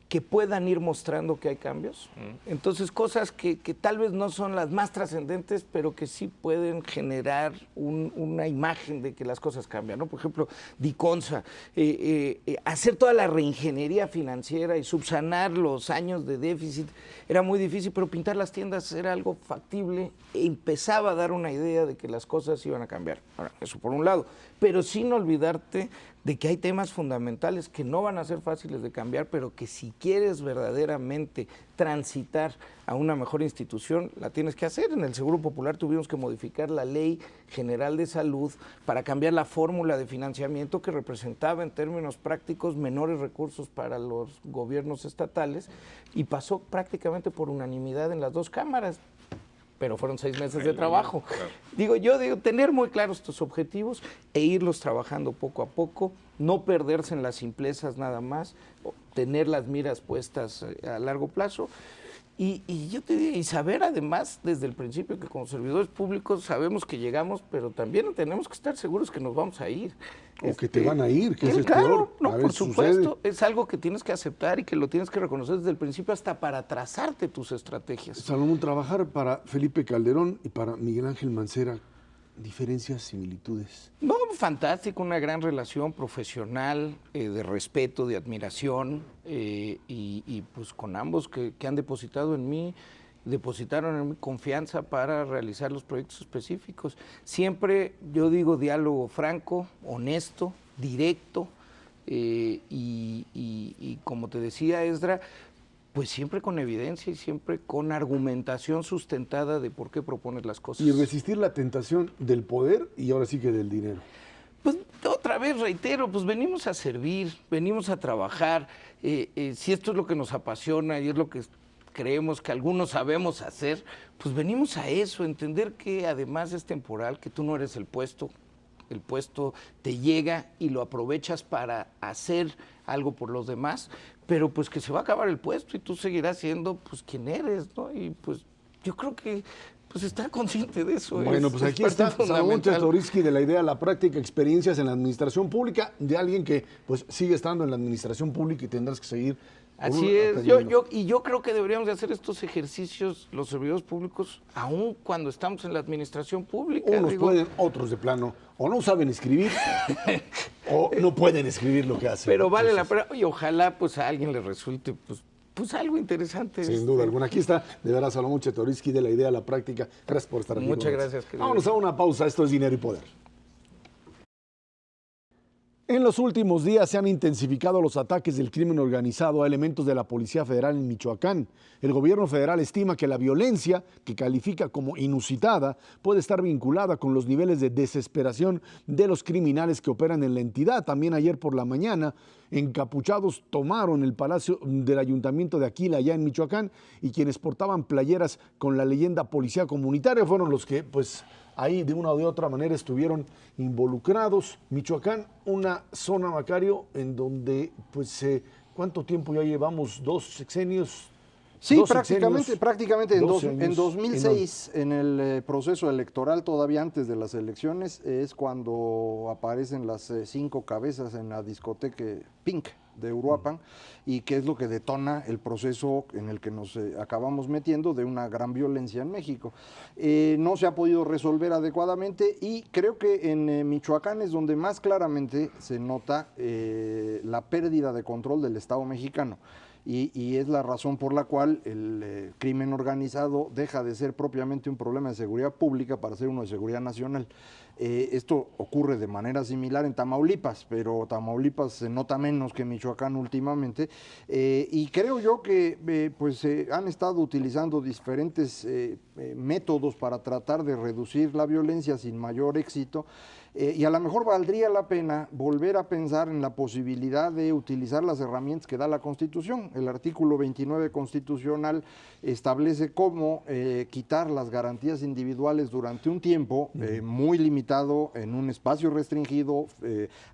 que puedan ir mostrando que hay cambios. Entonces, cosas que tal vez no son las más trascendentes, pero que sí pueden generar una imagen de que las cosas cambian, ¿no? Por ejemplo, Diconsa, hacer toda la reingeniería financiera y subsanar los años de déficit era muy difícil, pero pintar las tiendas era algo factible e empezaba a dar una idea de que las cosas iban a cambiar. Ahora, eso por un lado, pero sin olvidarte de que hay temas fundamentales que no van a ser fáciles de cambiar, pero que si quieres verdaderamente transitar a una mejor institución, la tienes que hacer. En el Seguro Popular tuvimos que modificar la Ley General de Salud para cambiar la fórmula de financiamiento que representaba en términos prácticos menores recursos para los gobiernos estatales y pasó prácticamente por unanimidad en las dos cámaras. Pero fueron 6 meses de trabajo. Claro. Yo digo, tener muy claros tus objetivos e irlos trabajando poco a poco, no perderse en las simplezas nada más, tener las miras puestas a largo plazo. Y yo te digo, y saber además desde el principio que como servidores públicos sabemos que llegamos, pero también tenemos que estar seguros que nos vamos a ir. O que te van a ir, que es claro, peor. No, por supuesto, es algo que tienes que aceptar y que lo tienes que reconocer desde el principio hasta para trazarte tus estrategias. Salomón, trabajar para Felipe Calderón y para Miguel Ángel Mancera, ¿diferencias, similitudes? No, fantástico, una gran relación profesional, de respeto, de admiración, y pues con ambos que han depositaron en mí confianza para realizar los proyectos específicos. Siempre, yo digo, diálogo franco, honesto, directo, y como te decía, Esdra, pues siempre con evidencia y siempre con argumentación sustentada de por qué propones las cosas. Y resistir la tentación del poder y ahora sí que del dinero. Pues otra vez reitero, pues venimos a servir, venimos a trabajar. Si esto es lo que nos apasiona y es lo que creemos que algunos sabemos hacer, pues venimos a eso, entender que además es temporal, que tú no eres el puesto, el puesto te llega y lo aprovechas para hacer algo por los demás, pero pues que se va a acabar el puesto y tú seguirás siendo pues quien eres, ¿no? Y pues yo creo que pues está consciente de eso. Bueno, pues aquí está Salomón Chertorivsky, de la idea a la práctica, experiencias en la administración pública, de alguien que pues sigue estando en la administración pública y tendrás que seguir. Así es, yo creo que deberíamos de hacer estos ejercicios los servidores públicos aún cuando estamos en la administración pública. Unos pueden, otros de plano, o no saben escribir, o no pueden escribir lo que hacen. Pero vale la pena, y ojalá pues a alguien le resulte pues algo interesante. Sin duda alguna. Aquí está, de veras, Salomón Chertorivsky, de la idea a la práctica. Gracias por estar aquí. Muchas gracias, querido. Vámonos a una pausa. Esto es Dinero y Poder. En los últimos días se han intensificado los ataques del crimen organizado a elementos de la Policía Federal en Michoacán. El gobierno federal estima que la violencia, que califica como inusitada, puede estar vinculada con los niveles de desesperación de los criminales que operan en la entidad. También ayer por la mañana, encapuchados tomaron el palacio del ayuntamiento de Aquila, allá en Michoacán, y quienes portaban playeras con la leyenda policía comunitaria fueron los que, pues, ahí de una o de otra manera estuvieron involucrados. Michoacán, una zona, Macario, en donde, pues, ¿cuánto tiempo ya llevamos? ¿2 sexenios? Sí, prácticamente en 2006, en el proceso electoral, todavía antes de las elecciones, es cuando aparecen las 5 cabezas en la discoteca Pink de Uruapan, y que es lo que detona el proceso en el que nos acabamos metiendo de una gran violencia en México. No se ha podido resolver adecuadamente, y creo que en Michoacán es donde más claramente se nota la pérdida de control del Estado mexicano. Y es la razón por la cual el crimen organizado deja de ser propiamente un problema de seguridad pública para ser uno de seguridad nacional. Esto ocurre de manera similar en Tamaulipas, pero Tamaulipas se nota menos que Michoacán últimamente, y creo yo que han estado utilizando diferentes métodos para tratar de reducir la violencia sin mayor éxito. Y a lo mejor valdría la pena volver a pensar en la posibilidad de utilizar las herramientas que da la Constitución. El artículo 29 constitucional establece cómo quitar las garantías individuales durante un tiempo muy limitado, en un espacio restringido,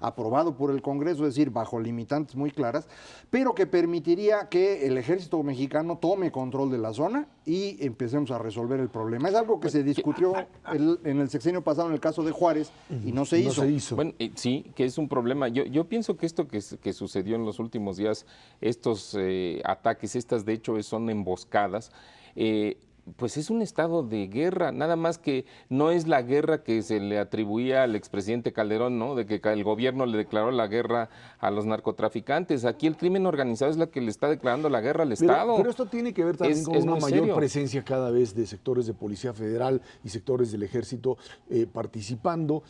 aprobado por el Congreso, es decir, bajo limitantes muy claras, pero que permitiría que el ejército mexicano tome control de la zona y empecemos a resolver el problema. Es algo que se discutió en el sexenio pasado en el caso de Juárez, y no se hizo. Bueno, sí, que es un problema. Yo pienso que esto que sucedió en los últimos días, estos ataques, estas de hecho son emboscadas, pues es un estado de guerra, nada más que no es la guerra que se le atribuía al expresidente Calderón, ¿no? De que el gobierno le declaró la guerra a los narcotraficantes. Aquí el crimen organizado es la que le está declarando la guerra al Estado. Pero esto tiene que ver también con una mayor presencia cada vez de sectores de Policía Federal y sectores del Ejército participando.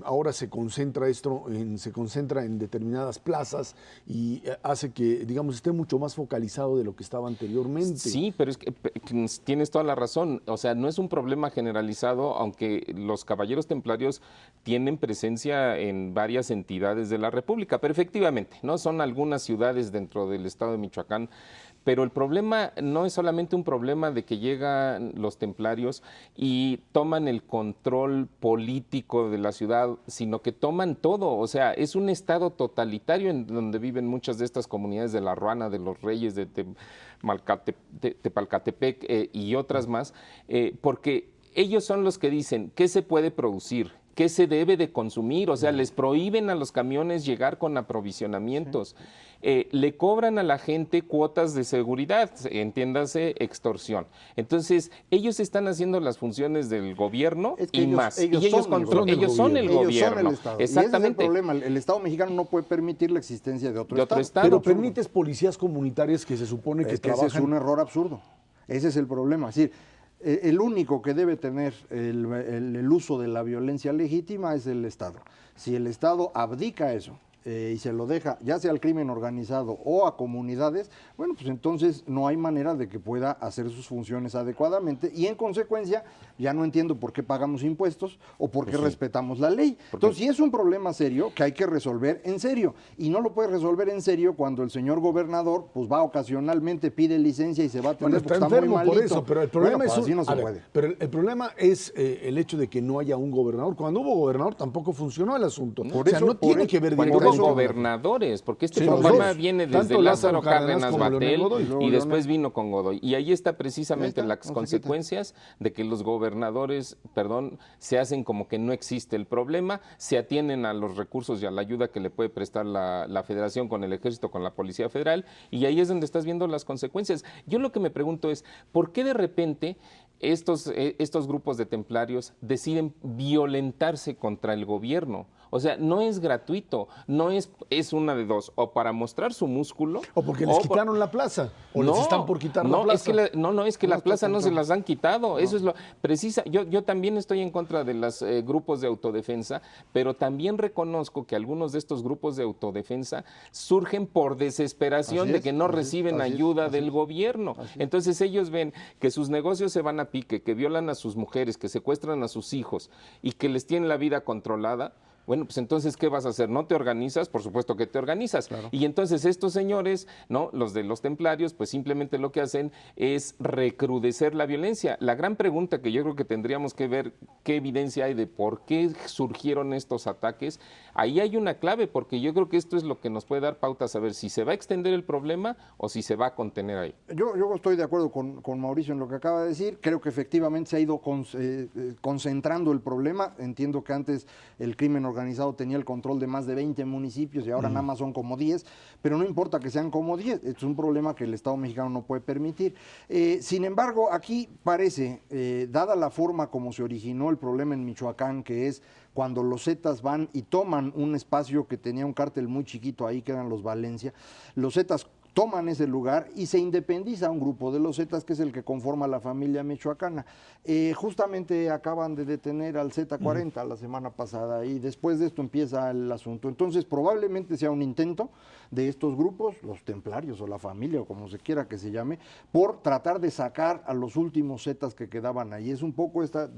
Ahora se concentra en determinadas plazas y hace que, digamos, esté mucho más focalizado de lo que estaba anteriormente. Sí, pero es que tienes toda la razón. O sea, no es un problema generalizado, aunque los caballeros templarios tienen presencia en varias entidades de la República, pero efectivamente, ¿no? Son algunas ciudades dentro del estado de Michoacán. Pero el problema no es solamente un problema de que llegan los templarios y toman el control político de la ciudad, sino que toman todo. O sea, es un estado totalitario en donde viven muchas de estas comunidades de La Ruana, de Los Reyes, de Tepalcatepec y otras más, porque ellos son los que dicen qué se puede producir, qué se debe de consumir. O sea, les prohíben a los camiones llegar con aprovisionamientos. Sí. Le cobran a la gente cuotas de seguridad, entiéndase, extorsión. Entonces, ellos están haciendo las funciones del gobierno y más. Ellos son el gobierno. Ellos son el Estado. Exactamente. Y ese es el problema. El Estado mexicano no puede permitir la existencia de otro Estado. Pero permites policías comunitarias que se supone que trabajan. Ese es un error absurdo. Ese es el problema. Es decir, el único que debe tener el uso de la violencia legítima es el Estado. Si el Estado abdica eso, y se lo deja ya sea al crimen organizado o a comunidades, bueno, pues entonces no hay manera de que pueda hacer sus funciones adecuadamente y en consecuencia ya no entiendo por qué pagamos impuestos o por qué respetamos la ley. Entonces, sí es un problema serio que hay que resolver en serio y no lo puede resolver en serio cuando el señor gobernador pues va ocasionalmente, pide licencia y se va a atender Bueno, porque está está muy enfermo por malito. eso, pero el problema Bueno, pues es así no se a ver, puede. pero el problema es el hecho de que no haya un gobernador. Cuando hubo gobernador tampoco funcionó el asunto. Por o sea, eso- no por tiene eso- que ver Cuando directamente hubo con la- gobernadores, porque este Sí, los problema dos. viene desde Tanto Lázaro Lázaro Cárdenas Cárdenas como Leonel Batel Godoy. Luego y después Leonel. vino con Godoy. Y ahí está precisamente Ahí está, las no se consecuencias de que los gobernadores, se hacen como que no existe el problema, se atienen a los recursos y a la ayuda que le puede prestar la Federación con el Ejército, con la Policía Federal, y ahí es donde estás viendo las consecuencias. Yo lo que me pregunto es, ¿por qué de repente estos grupos de templarios deciden violentarse contra el gobierno? O sea, no es gratuito, no es una de dos, o para mostrar su músculo. O porque les por- quitaron la plaza, o les están por quitar la plaza. Es que es que la plaza no se las han quitado. Eso es lo precisa. Yo también estoy en contra de los grupos de autodefensa, pero también reconozco que algunos de estos grupos de autodefensa surgen por desesperación Así de es, que no así es, reciben así es, ayuda así del es. gobierno. Entonces ellos ven que sus negocios se van a pique, que violan a sus mujeres, que secuestran a sus hijos y que les tienen la vida controlada. Bueno, pues entonces, ¿qué vas a hacer? ¿No te organizas? Por supuesto que te organizas. Y entonces estos señores, ¿no? Los de los templarios, pues simplemente lo que hacen es recrudecer la violencia. La gran pregunta que yo creo que tendríamos que ver qué evidencia hay de por qué surgieron estos ataques, ahí hay una clave, porque yo creo que esto es lo que nos puede dar pauta a saber si se va a extender el problema o si se va a contener ahí. Yo estoy de acuerdo con Mauricio en lo que acaba de decir. Creo que efectivamente se ha ido concentrando el problema. Entiendo que antes el crimen organizado tenía el control de más de 20 municipios y ahora nada más son como 10, pero no importa que sean como 10, es un problema que el Estado mexicano no puede permitir. Sin embargo, aquí parece, dada la forma como se originó el problema en Michoacán, que es cuando los Zetas van y toman un espacio que tenía un cártel muy chiquito ahí, que eran los Valencia, los Zetas toman ese lugar y se independiza un grupo de los Zetas, que es el que conforma la familia michoacana. Justamente acaban de detener al Z40 la semana pasada y después de esto empieza el asunto. Entonces probablemente sea un intento de estos grupos, los templarios o la familia o como se quiera que se llame, por tratar de sacar a los últimos Zetas que quedaban ahí. Es un poco este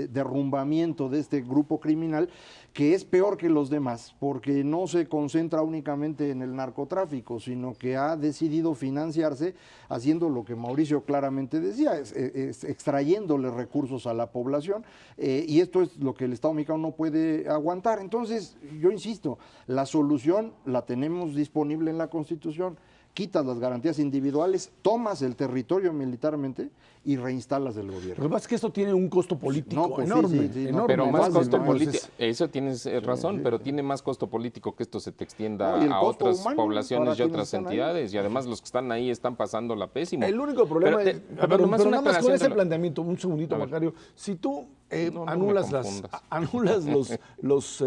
derrumbamiento de este grupo criminal que es peor que los demás, porque no se concentra únicamente en el narcotráfico, sino que ha decidido financiarse haciendo lo que Mauricio claramente decía, es extrayéndole recursos a la población, y esto es lo que el Estado mexicano no puede aguantar. Entonces, yo insisto, la solución la tenemos disponible en la Constitución. Quitas las garantías individuales, tomas el territorio militarmente y reinstalas el Lo gobierno. que pasa es que esto tiene un costo político No, pues sí, enorme, sí, sí, no, enorme. Pero no, más fácil, costo ¿no? político, Entonces, eso tienes razón, pero tiene más costo político que esto se te extienda No, y el a costo otras humano poblaciones para y quienes otras están ahí. entidades, y además los que están ahí están pasando la pésimo. el único problema Pero, es, pero nomás pero una nada más con aclaración ese de lo- planteamiento, un segundito, A ver. Macario, si tú No me anulas confundas. los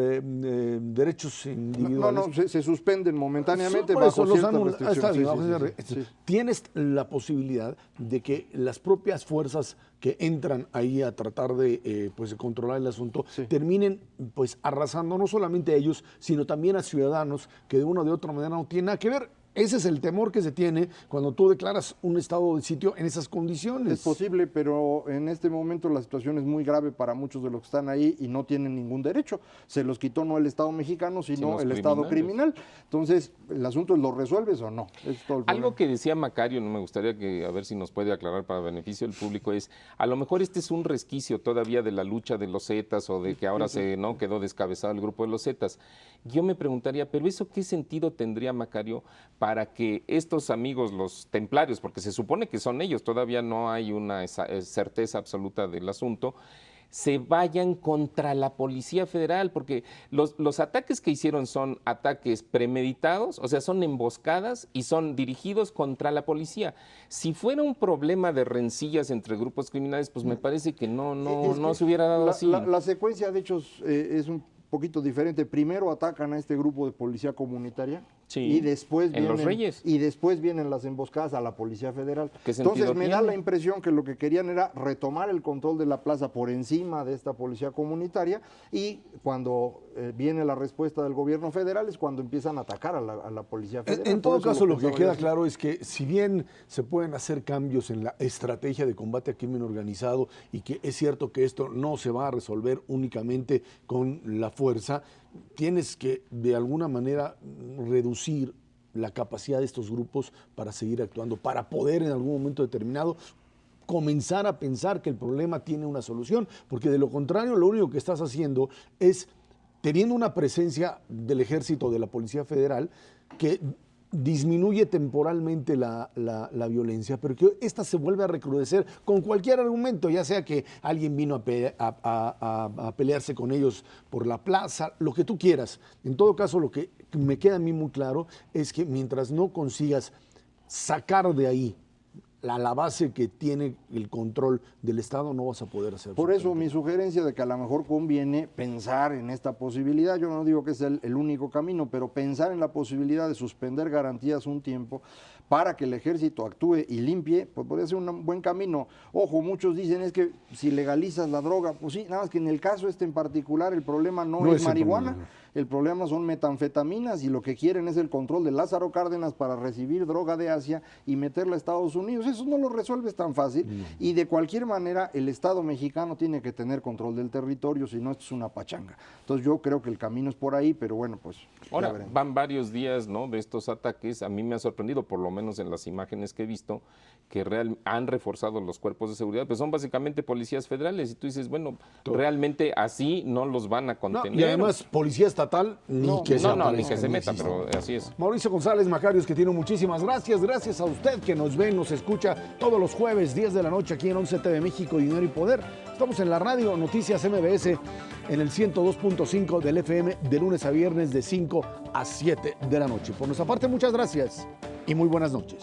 derechos individuales, No, se suspenden momentáneamente por eso bajo los ciertas anula- restricciones. está bien, Sí, bajo sí, ciertas sí, sí. tienes la posibilidad de que las propias fuerzas que entran ahí a tratar de pues de controlar el asunto Sí. terminen pues arrasando no solamente a ellos, sino también a ciudadanos que de una o de otra manera no tienen nada que ver. Ese es el temor que se tiene cuando tú declaras un estado de sitio en esas condiciones. Es posible, pero en este momento la situación es muy grave para muchos de los que están ahí y no tienen ningún derecho. Se los quitó no el Estado mexicano, sino los el Estado criminales. criminal. Entonces, el asunto es, ¿lo resuelves o no? Es todo el Algo problema. que decía Macario, no me gustaría que a ver si nos puede aclarar para beneficio del público, es a lo mejor este es un resquicio todavía de la lucha de los Zetas o de que ahora quedó descabezado el grupo de los Zetas. Yo me preguntaría, ¿pero eso qué sentido tendría, Macario, para que estos amigos, los templarios, porque se supone que son ellos, todavía no hay una certeza absoluta del asunto, se vayan contra la Policía Federal? Porque los ataques que hicieron son ataques premeditados, o sea, son emboscadas y son dirigidos contra la policía. Si fuera un problema de rencillas entre grupos criminales, pues me parece que no Es que se hubiera dado así. La secuencia de hechos es un poquito diferente. Primero atacan a este grupo de policía comunitaria, Sí, y después en Los Reyes. y después vienen las emboscadas a la Policía Federal. ¿Qué sentido Entonces me da tiene? la impresión que lo que querían era retomar el control de la plaza por encima de esta policía comunitaria, y cuando viene la respuesta del gobierno federal es cuando empiezan a atacar a la Policía Federal. En todo Por eso caso, lo que pensaba queda yo así. claro es que si bien se pueden hacer cambios en la estrategia de combate al crimen organizado y que es cierto que esto no se va a resolver únicamente con la fuerza, tienes que de alguna manera reducir la capacidad de estos grupos para seguir actuando, para poder en algún momento determinado comenzar a pensar que el problema tiene una solución, porque de lo contrario lo único que estás haciendo es teniendo una presencia del Ejército, de la Policía Federal, que disminuye temporalmente la violencia, pero que esta se vuelve a recrudecer con cualquier argumento, ya sea que alguien vino a pelearse con ellos por la plaza, lo que tú quieras. En todo caso, lo que me queda a mí muy claro es que mientras no consigas sacar de ahí la base que tiene el control del Estado, no vas a poder hacer. Por eso mi sugerencia de que a lo mejor conviene pensar en esta posibilidad, yo no digo que es el único camino, pero pensar en la posibilidad de suspender garantías un tiempo para que el ejército actúe y limpie, pues podría ser un buen camino. Ojo, muchos dicen es que si legalizas la droga, pues sí, nada más que en el caso este en particular el problema no es el marihuana. problema. El problema son metanfetaminas y lo que quieren es el control de Lázaro Cárdenas para recibir droga de Asia y meterla a Estados Unidos. Eso no lo resuelves tan fácil y de cualquier manera el Estado mexicano tiene que tener control del territorio, si no esto es una pachanga. Entonces yo creo que el camino es por ahí, pero bueno, pues ya Ahora, veremos. van varios días, ¿no?, de estos ataques. A mí me ha sorprendido, por lo menos en las imágenes que he visto, que han reforzado los cuerpos de seguridad, pues son básicamente policías federales. Y tú dices, bueno, realmente así no los van a No, contener. y además, policía estatal, ni que se ni aparezca, que se ni meta, exista. pero así es. Mauricio González Macarios, que tiene muchísimas gracias. Gracias a usted que nos ve, nos escucha todos los jueves, 10 de la noche, aquí en 11 TV México, Dinero y Poder. Estamos en la radio Noticias MBS en el 102.5 del FM, de lunes a viernes, de 5 a 7 de la noche. Por nuestra parte, muchas gracias y muy buenas noches.